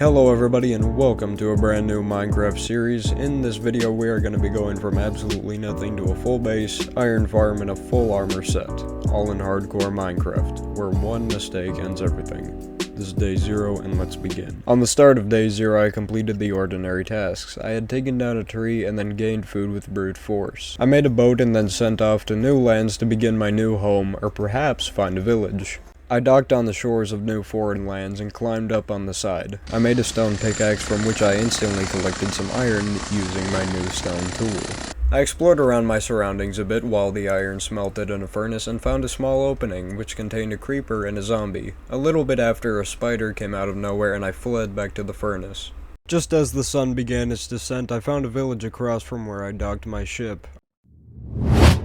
Hello everybody and welcome to a brand new Minecraft series. In this video we are going to be going from absolutely nothing to a full base, iron farm, and a full armor set. All in hardcore Minecraft, where one mistake ends everything. This is day 0 and let's begin. On the start of day 0 I completed the ordinary tasks. I had taken down a tree and then gained food with brute force. I made a boat and then sent off to new lands to begin my new home, or perhaps find a village. I docked on the shores of new foreign lands and climbed up on the side. I made a stone pickaxe from which I instantly collected some iron using my new stone tool. I explored around my surroundings a bit while the iron smelted in a furnace and found a small opening which contained a creeper and a zombie. A little bit after, a spider came out of nowhere and I fled back to the furnace. Just as the sun began its descent, I found a village across from where I docked my ship.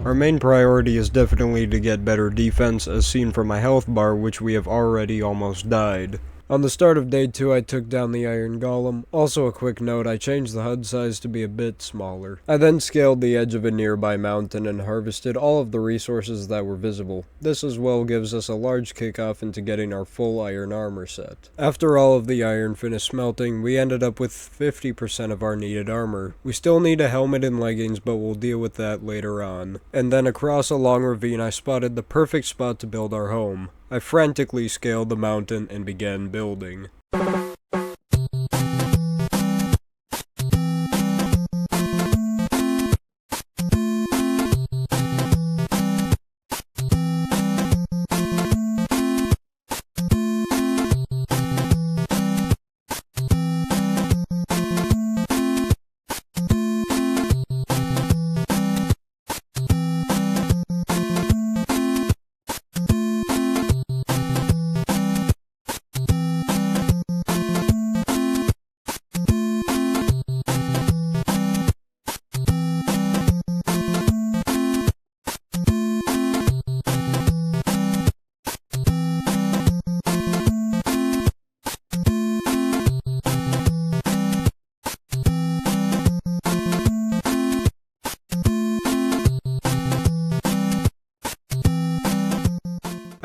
Our main priority is definitely to get better defense, as seen from my health bar, which we have already almost died. On the start of day 2 I took down the iron golem. Also a quick note, I changed the HUD size to be a bit smaller. I then scaled the edge of a nearby mountain and harvested all of the resources that were visible. This as well gives us a large kickoff into getting our full iron armor set. After all of the iron finished smelting, we ended up with 50% of our needed armor. We still need a helmet and leggings, but we'll deal with that later on. And then across a long ravine I spotted the perfect spot to build our home. I frantically scaled the mountain and began building.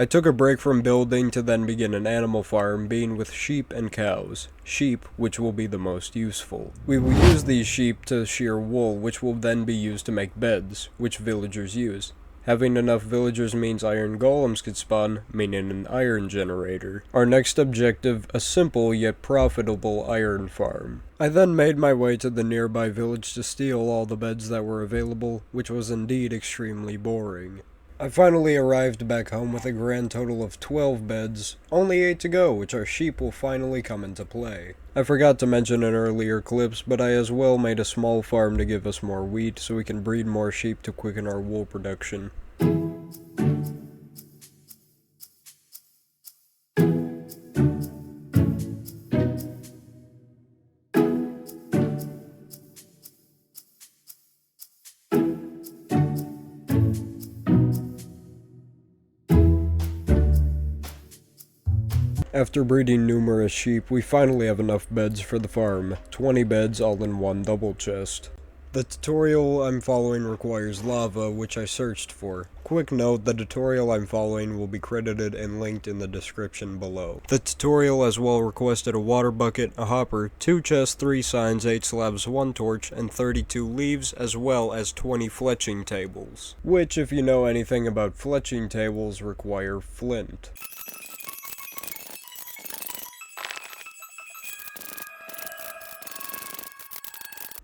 I took a break from building to then begin an animal farm, being with sheep and cows. Sheep, which will be the most useful. We will use these sheep to shear wool, which will then be used to make beds, which villagers use. Having enough villagers means iron golems could spawn, meaning an iron generator. Our next objective, a simple yet profitable iron farm. I then made my way to the nearby village to steal all the beds that were available, which was indeed extremely boring. I finally arrived back home with a grand total of 12 beds, only 8 to go, which our sheep will finally come into play. I forgot to mention in earlier clips, but I as well made a small farm to give us more wheat so we can breed more sheep to quicken our wool production. After breeding numerous sheep, we finally have enough beds for the farm. 20 beds all in one double chest. The tutorial I'm following requires lava, which I searched for. Quick note, the tutorial I'm following will be credited and linked in the description below. The tutorial as well requested a water bucket, a hopper, 2 chests, 3 signs, 8 slabs, 1 torch, and 32 leaves, as well as 20 fletching tables. Which, if you know anything about fletching tables, require flint.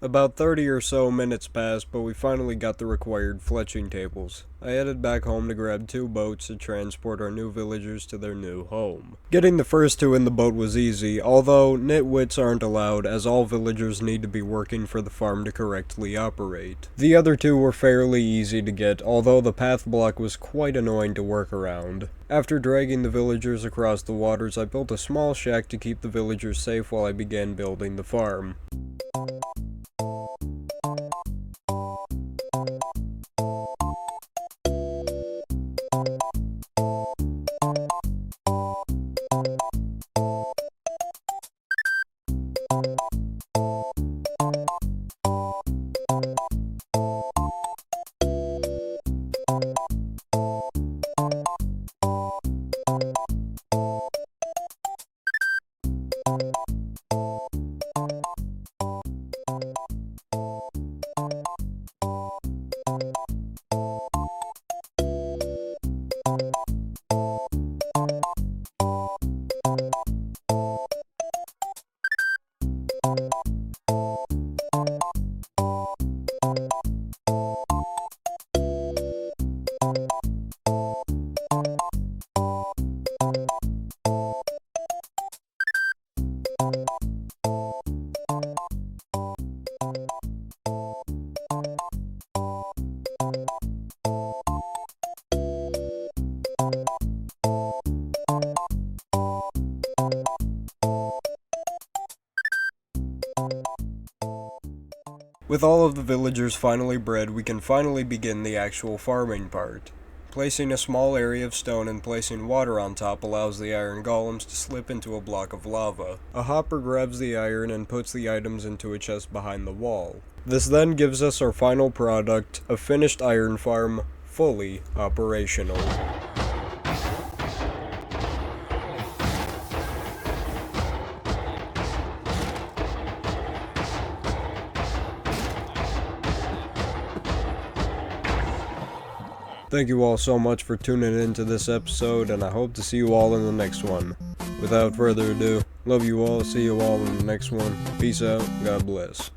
About 30 or so minutes passed, but we finally got the required fletching tables. I headed back home to grab 2 boats to transport our new villagers to their new home. Getting the first 2 in the boat was easy, although nitwits aren't allowed, as all villagers need to be working for the farm to correctly operate. The other 2 were fairly easy to get, although the path block was quite annoying to work around. After dragging the villagers across the waters, I built a small shack to keep the villagers safe while I began building the farm. With all of the villagers finally bred, we can finally begin the actual farming part. Placing a small area of stone and placing water on top allows the iron golems to slip into a block of lava. A hopper grabs the iron and puts the items into a chest behind the wall. This then gives us our final product, a finished iron farm, fully operational. Thank you all so much for tuning in to this episode, and I hope to see you all in the next one. Without further ado, love you all, see you all in the next one. Peace out, God bless.